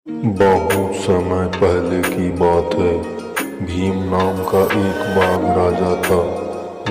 बहुत समय पहले की बात है। भीम नाम का एक बाघ राजा था।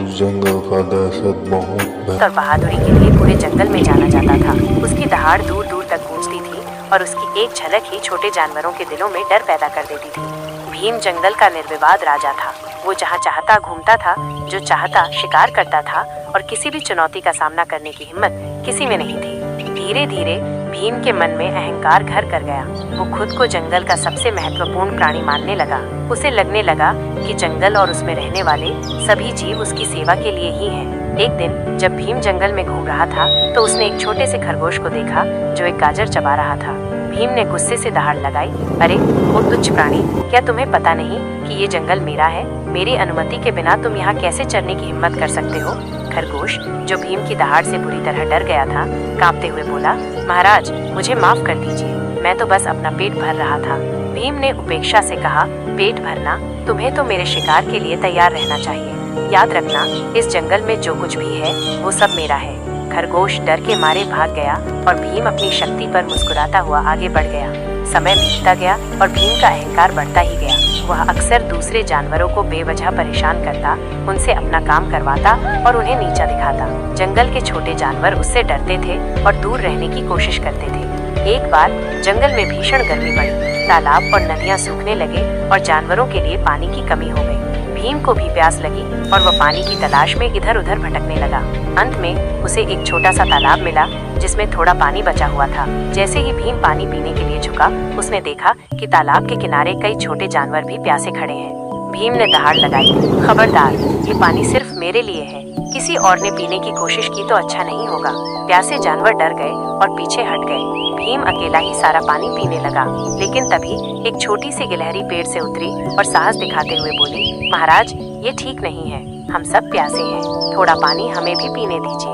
उस जंगल का दहशत बहुत और बहादुरी के लिए पूरे जंगल में जाना जाता था। उसकी दहाड़ दूर दूर तक गूंजती थी और उसकी एक झलक ही छोटे जानवरों के दिलों में डर पैदा कर देती थी। भीम जंगल का निर्विवाद राजा था। वो जहाँ चाहता घूमता था, जो चाहता शिकार करता था और किसी भी चुनौती का सामना करने की हिम्मत किसी में नहीं थी। धीरे धीरे भीम के मन में अहंकार घर कर गया। वो खुद को जंगल का सबसे महत्वपूर्ण प्राणी मानने लगा। उसे लगने लगा कि जंगल और उसमें रहने वाले सभी जीव उसकी सेवा के लिए ही हैं। एक दिन जब भीम जंगल में घूम रहा था तो उसने एक छोटे से खरगोश को देखा जो एक गाजर चबा रहा था। भीम ने गुस्से से दहाड़ लगाई, अरे वो तुच्छ प्राणी, क्या तुम्हें पता नहीं कि ये जंगल मेरा है? मेरी अनुमति के बिना तुम यहाँ कैसे चरने की हिम्मत कर सकते हो? खरगोश, जो भीम की दहाड़ से बुरी तरह डर गया था, कांपते हुए बोला, महाराज मुझे माफ कर दीजिए, मैं तो बस अपना पेट भर रहा था। भीम ने उपेक्षा से कहा, पेट भरना? तुम्हें तो मेरे शिकार के लिए तैयार रहना चाहिए। याद रखना, इस जंगल में जो कुछ भी है वो सब मेरा है। खरगोश डर के मारे भाग गया और भीम अपनी शक्ति पर मुस्कुराता हुआ आगे बढ़ गया। समय बीतता गया और भीम का अहंकार बढ़ता ही गया। वह अक्सर दूसरे जानवरों को बेवजह परेशान करता, उनसे अपना काम करवाता और उन्हें नीचा दिखाता। जंगल के छोटे जानवर उससे डरते थे और दूर रहने की कोशिश करते थे। एक बार जंगल में भीषण गर्मी पड़ी, तालाब और नदियां सूखने लगे और जानवरों के लिए पानी की कमी हो गई। भीम को भी प्यास लगी और वह पानी की तलाश में इधर उधर भटकने लगा। अंत में उसे एक छोटा सा तालाब मिला जिसमें थोड़ा पानी बचा हुआ था। जैसे ही भीम पानी पीने के लिए झुका, उसने देखा कि तालाब के किनारे कई छोटे जानवर भी प्यासे खड़े हैं। भीम ने दहाड़ लगाई, खबरदार, ये पानी सिर्फ मेरे लिए है। किसी और ने पीने की कोशिश की तो अच्छा नहीं होगा। प्यासे जानवर डर गए और पीछे हट गए। भीम अकेला ही सारा पानी पीने लगा, लेकिन तभी एक छोटी सी गिलहरी पेड़ से उतरी और साहस दिखाते हुए बोली, महाराज ये ठीक नहीं है, हम सब प्यासे हैं, थोड़ा पानी हमें भी पीने दीजिए।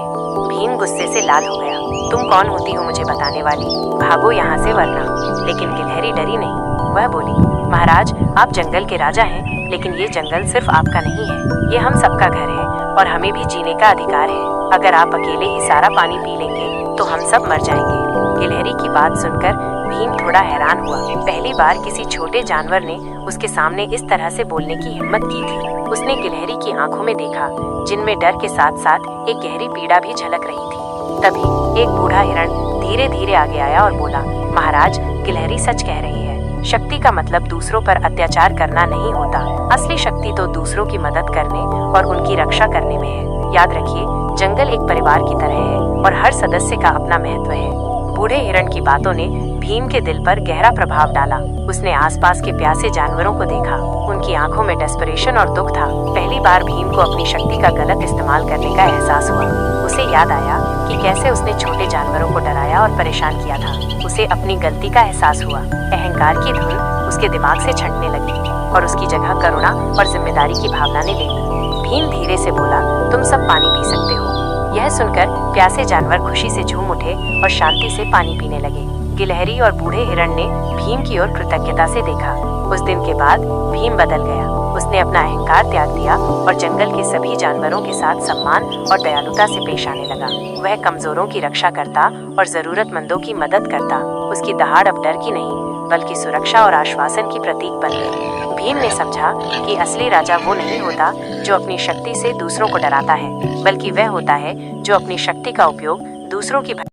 भीम गुस्से से लाल हो गया, तुम कौन होती हो मुझे बताने वाली? भागो यहाँ से वरना। लेकिन गिलहरी डरी नहीं। वह बोली, महाराज आप जंगल के राजा हैं, लेकिन ये जंगल सिर्फ आपका नहीं है, ये हम सबका घर है और हमें भी जीने का अधिकार है। अगर आप अकेले ही सारा पानी पी लेंगे तो हम सब मर जाएंगे। गिलहरी की बात सुनकर भीम थोड़ा हैरान हुआ। पहली बार किसी छोटे जानवर ने उसके सामने इस तरह से बोलने की हिम्मत की थी। उसने गिलहरी की आंखों में देखा, जिनमें डर के साथ साथ एक गहरी पीड़ा भी झलक रही थी। तभी एक बूढ़ा हिरण धीरे धीरे आगे आया और बोला, महाराज गिलहरी सच कह रही है, शक्ति का मतलब दूसरों पर अत्याचार करना नहीं होता। असली शक्ति तो दूसरों की मदद करने और उनकी रक्षा करने में है। याद रखिए, जंगल एक परिवार की तरह है और हर सदस्य का अपना महत्व है। बूढ़े हिरण की बातों ने भीम के दिल पर गहरा प्रभाव डाला। उसने आसपास के प्यासे जानवरों को देखा, उनकी आंखों में डेस्परेशन और दुख था। पहली बार भीम को अपनी शक्ति का गलत इस्तेमाल करने का एहसास हुआ। उसे याद आया कि कैसे उसने छोटे जानवरों को डराया और परेशान किया था। उसे अपनी गलती का एहसास हुआ। अहंकार की धुन उसके दिमाग से छंटने लगी और उसकी जगह करुणा और जिम्मेदारी की भावना ने ले ली। भीम धीरे से बोला, तुम सब पानी पी सकते हो। यह सुनकर प्यासे जानवर खुशी से झूम उठे और शांति से पानी पीने लगे। गिलहरी और बूढ़े हिरण ने भीम की ओर कृतज्ञता से देखा। उस दिन के बाद भीम बदल गया। उसने अपना अहंकार त्याग दिया और जंगल के सभी जानवरों के साथ सम्मान और दयालुता से पेश आने लगा। वह कमजोरों की रक्षा करता और जरूरतमंदों की मदद करता। उसकी दहाड़ अब डर की नहीं, बल्कि सुरक्षा और आश्वासन की प्रतीक बन गई। भीम ने समझा कि असली राजा वो नहीं होता जो अपनी शक्ति से दूसरों को डराता है, बल्कि वह होता है जो अपनी शक्ति का उपयोग दूसरों की